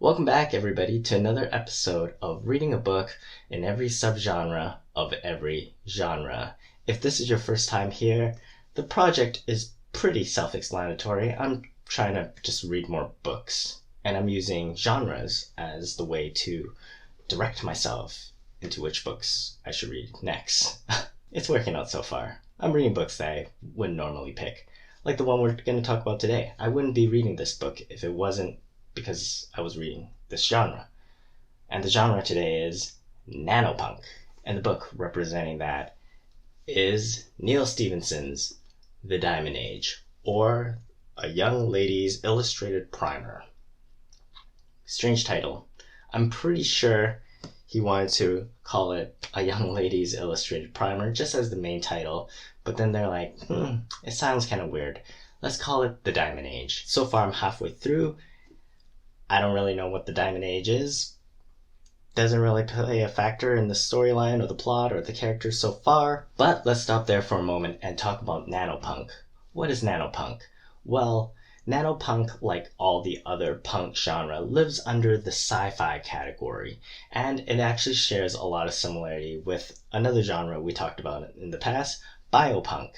Welcome back, everybody, to another episode of reading a book in every subgenre of every genre. If this is your first time here, the project is pretty self-explanatory. I'm trying to just read more books, and I'm using genres as the way to direct myself into which books I should read next. It's working out so far. I'm reading books that I wouldn't normally pick, like the one we're going to talk about today. I wouldn't be reading this book if it wasn't because I was reading this genre. And the genre today is Nanopunk. And the book representing that is Neal Stephenson's The Diamond Age, or A Young Lady's Illustrated Primer. Strange title. I'm pretty sure he wanted to call it A Young Lady's Illustrated Primer just as the main title, but then they're like, it sounds kind of weird. Let's call it The Diamond Age. So far I'm halfway through. I don't really know what the Diamond Age is. Doesn't really play a factor in the storyline or the plot or the characters so far. But let's stop there for a moment and talk about Nanopunk. What is Nanopunk? Well, Nanopunk, like all the other punk genre, lives under the sci-fi category. And it actually shares a lot of similarity with another genre we talked about in the past, biopunk,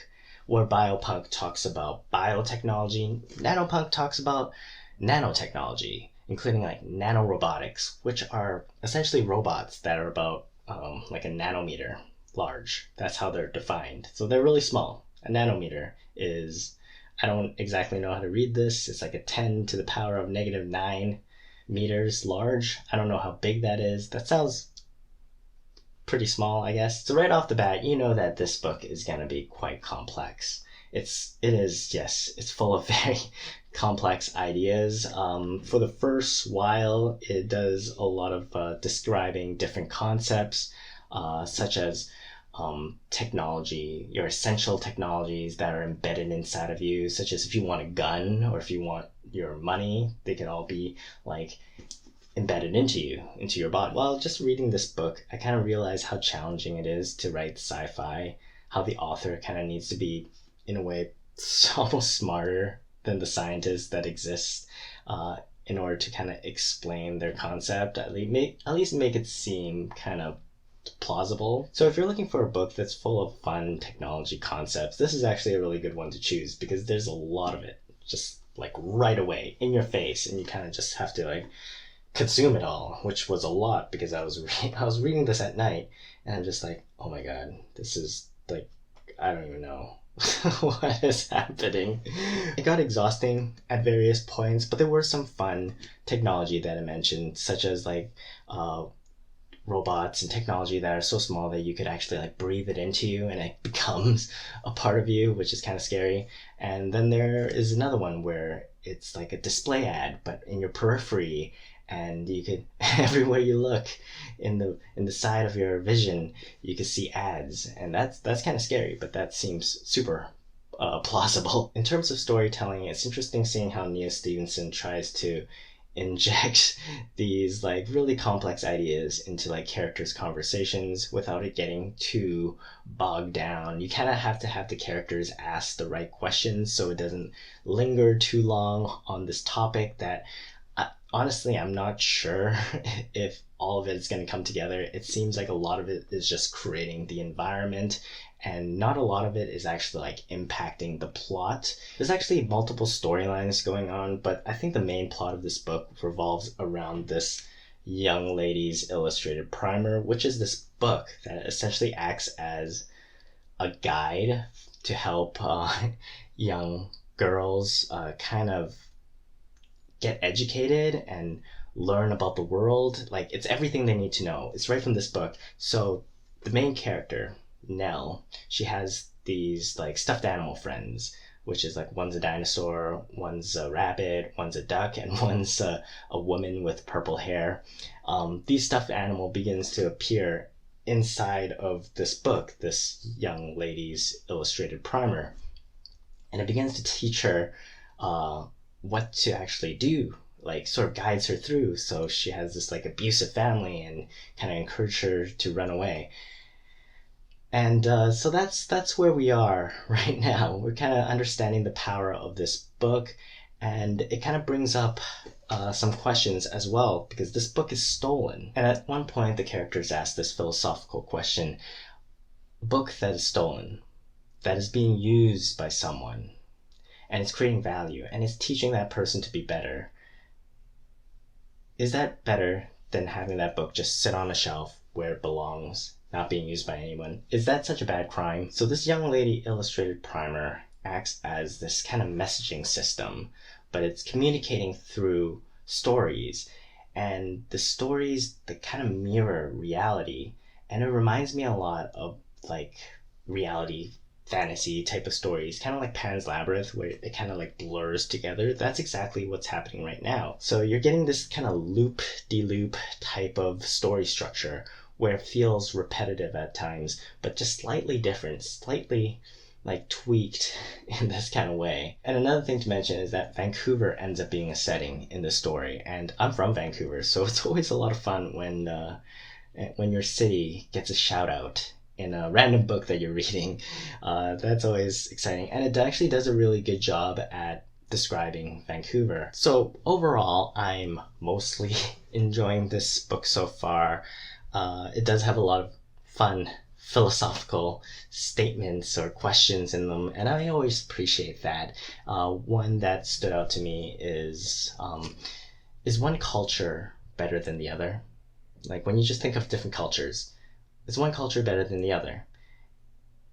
where biopunk talks about biotechnology. Nanopunk talks about nanotechnology, including like nanorobotics, which are essentially robots that are about like a nanometer large. That's how they're defined. So they're really small. A nanometer is, I don't exactly know how to read this. It's like a 10 to the power of negative 9 meters large. I don't know how big that is. That sounds pretty small, I guess. So right off the bat, you know that this book is going to be quite complex. It's full of very complex ideas. For the first while, it does a lot of describing different concepts, such as technology, your essential technologies that are embedded inside of you, such as if you want a gun or if you want your money, they can all be like embedded into you, into your body. While just reading this book, I kind of realized how challenging it is to write sci-fi, how the author kind of needs to be, in a way, almost smarter than the scientists that exist in order to kind of explain their concept, at least make it seem kind of plausible. So if you're looking for a book that's full of fun technology concepts, this is actually a really good one to choose because there's a lot of it just like right away in your face, and you kind of just have to like consume it all, which was a lot because I was reading this at night, and I'm just like, oh my god, this is like, I don't even know what is happening. It got exhausting at various points, but there were some fun technology that I mentioned, such as like robots and technology that are so small that you could actually like breathe it into you and it becomes a part of you, which is kind of scary. And then there is another one where it's like a display ad, but in your periphery, and you could everywhere you look in the side of your vision, you can see ads, and that's kind of scary, but that seems super plausible. In terms of storytelling, it's interesting seeing how Neal Stephenson tries to inject these like really complex ideas into like characters' conversations without it getting too bogged down. You kind of have to have the characters ask the right questions so it doesn't linger too long on this topic that honestly, I'm not sure if all of it is going to come together. It seems like a lot of it is just creating the environment, and not a lot of it is actually like impacting the plot. There's actually multiple storylines going on, but I think the main plot of this book revolves around this Young Lady's Illustrated Primer, which is this book that essentially acts as a guide to help young girls kind of get educated and learn about the world. Like, it's everything they need to know. It's right from this book. So the main character, Nell, she has these like stuffed animal friends, which is like one's a dinosaur, one's a rabbit, one's a duck, and one's a woman with purple hair. These stuffed animal begins to appear inside of this book, this Young Lady's Illustrated Primer, and it begins to teach her what to actually do, like sort of guides her through. So she has this like abusive family and kind of encourage her to run away. And so that's where we are right now. We're kind of understanding the power of this book, and it kind of brings up some questions as well, because this book is stolen. And at one point, the characters ask this philosophical question: a book that is stolen, that is being used by someone, and it's creating value, and it's teaching that person to be better, is that better than having that book just sit on a shelf where it belongs, not being used by anyone? Is that such a bad crime? So this Young Lady Illustrated Primer acts as this kind of messaging system, but it's communicating through stories, and the stories that kind of mirror reality, and it reminds me a lot of like reality fantasy type of stories, kind of like Pan's Labyrinth, where it kind of like blurs together. That's exactly what's happening right now. So you're getting this kind of loop-de-loop type of story structure where it feels repetitive at times, but just slightly different, slightly like tweaked in this kind of way. And another thing to mention is that Vancouver ends up being a setting in the story, and I'm from Vancouver, so it's always a lot of fun when your city gets a shout out in a random book that you're reading. That's always exciting, and it actually does a really good job at describing Vancouver. So overall, I'm mostly enjoying this book so far. It does have a lot of fun philosophical statements or questions in them, and I always appreciate that. One that stood out to me is one culture better than the other? Like when you just think of different cultures, is one culture better than the other?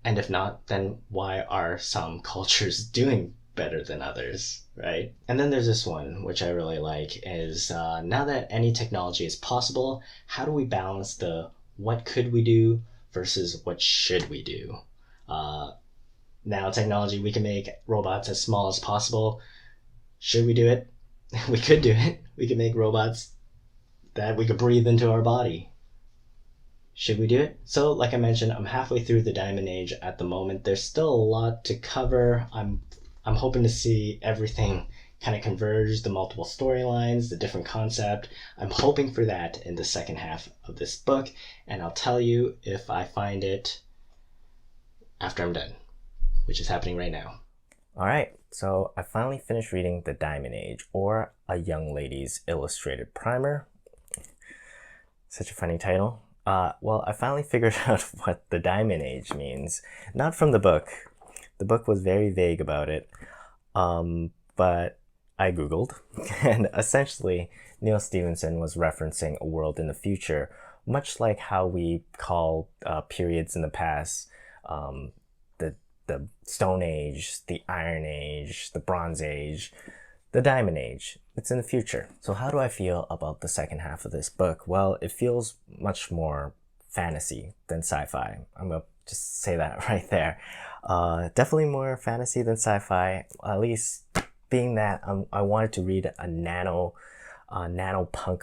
And if not, then why are some cultures doing better than others, right? And then there's this one, which I really like, is now that any technology is possible, how do we balance the what could we do versus what should we do? Now technology, we can make robots as small as possible. Should we do it? We could do it. We could make robots that we could breathe into our body. Should we do it? So, like I mentioned, I'm halfway through the Diamond Age at the moment. There's still a lot to cover. I'm hoping to see everything kind of converge, the multiple storylines, the different concept. I'm hoping for that in the second half of this book, and I'll tell you if I find it after I'm done, which is happening right now. All right, so I finally finished reading The Diamond Age, or A Young Lady's Illustrated Primer. Such a funny title. Well, I finally figured out what the Diamond Age means. Not from the book. The book was very vague about it. But I Googled, and essentially Neal Stephenson was referencing a world in the future, much like how we call periods in the past the Stone Age, the Iron Age, the Bronze Age, the Diamond Age. It's in the future. So how do I feel about the second half of this book? Well, it feels much more fantasy than sci-fi. I'm going to just say that right there. Definitely more fantasy than sci-fi, at least being that I wanted to read a nanopunk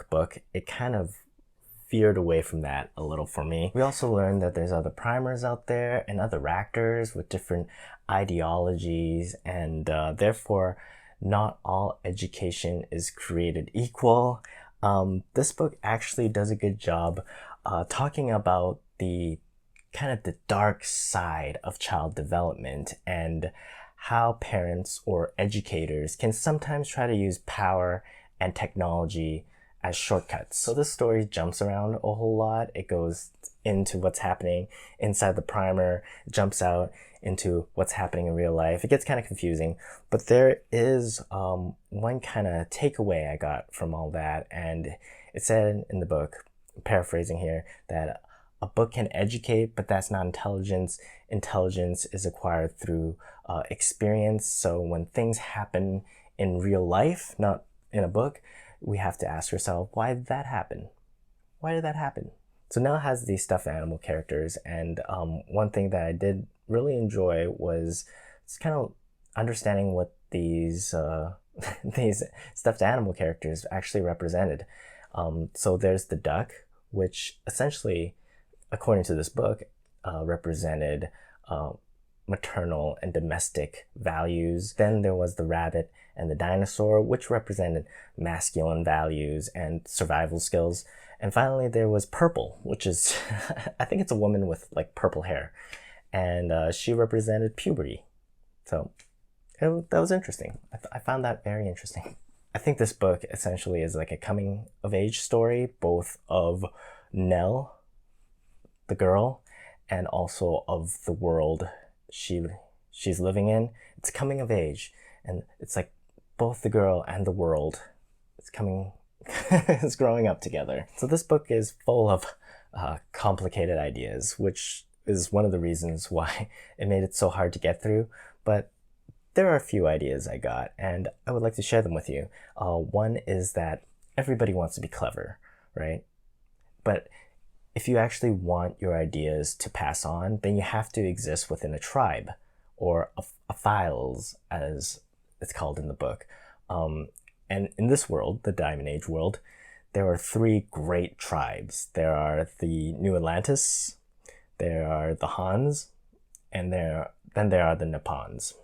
book. It kind of veered away from that a little for me. We also learned that there's other primers out there and other actors with different ideologies, and therefore not all education is created equal. This book actually does a good job talking about the kind of the dark side of child development and how parents or educators can sometimes try to use power and technology as shortcuts. So this story jumps around a whole lot. It goes into what's happening inside the primer, jumps out into what's happening in real life. It gets kind of confusing, but there is one kind of takeaway I got from all that, and it said in the book, paraphrasing here, that a book can educate, but that's not intelligence. Intelligence is acquired through experience. So when things happen in real life, not in a book, we have to ask ourselves, why did that happen? Why did that happen? So Nell has these stuffed animal characters, and one thing that I did really enjoy was just kind of understanding what these these stuffed animal characters actually represented. So there's the duck, which essentially, according to this book, represented maternal and domestic values. Then there was the rabbit and the dinosaur, which represented masculine values and survival skills. And finally, there was Purple, which is, I think it's a woman with like purple hair. And she represented puberty. So that was interesting. I found that very interesting. I think this book essentially is like a coming of age story, both of Nell, the girl, and also of the world she's living in. It's coming of age, and it's like both the girl and the world is coming is growing up together. So this book is full of complicated ideas, which is one of the reasons why it made it so hard to get through. But there are a few ideas I got, and I would like to share them with you. One is that everybody wants to be clever, right? But if you actually want your ideas to pass on, then you have to exist within a tribe, or a files, as it's called in the book. And in this world, the Diamond Age world, there are three great tribes. There are the New Atlantis, there are the Hans, and then there are the Nippons.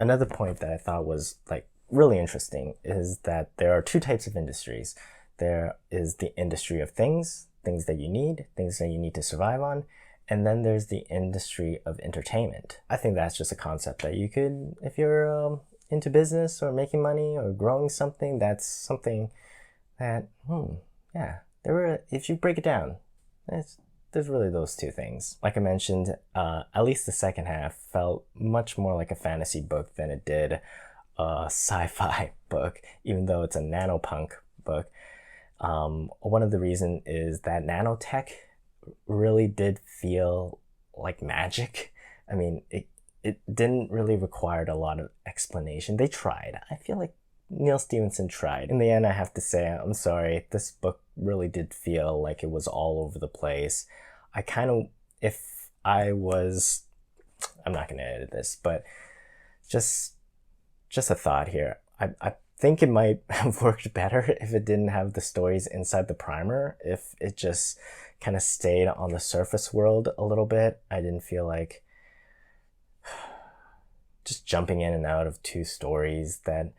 Another point that I thought was like really interesting is that there are two types of industries. There is the industry of things that you need, things that you need to survive on, and then there's the industry of entertainment. I think that's just a concept that you could, if you're into business or making money or growing something, that's something that, if you break it down, there's really those two things. Like I mentioned, at least the second half felt much more like a fantasy book than it did a sci-fi book, even though it's a nanopunk book. One of the reasons is that nanotech really did feel like magic. I mean, it didn't really require a lot of explanation. They tried. I feel like Neal Stephenson tried. In the end, I have to say, I'm sorry, this book really did feel like it was all over the place. I'm not going to edit this, but just a thought here. I think it might have worked better if it didn't have the stories inside the primer, if it just kind of stayed on the surface world a little bit. I didn't feel like just jumping in and out of two stories that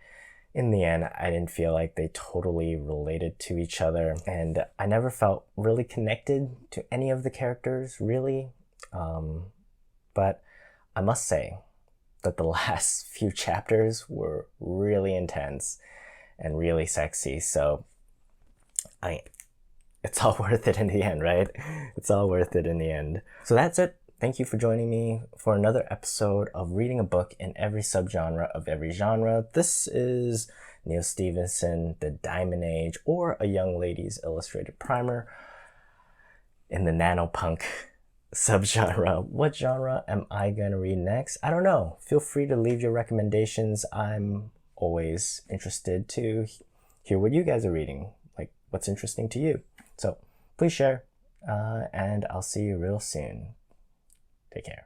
in the end, I didn't feel like they totally related to each other, and I never felt really connected to any of the characters, really. But I must say that the last few chapters were really intense and really sexy, so it's all worth it in the end, right? It's all worth it in the end. So that's it. Thank you for joining me for another episode of reading a book in every subgenre of every genre. This is Neal Stephenson, The Diamond Age, or A Young Lady's Illustrated Primer in the nanopunk subgenre. What genre am I going to read next? I don't know. Feel free to leave your recommendations. I'm always interested to hear what you guys are reading, like what's interesting to you. So please share, and I'll see you real soon. Take care.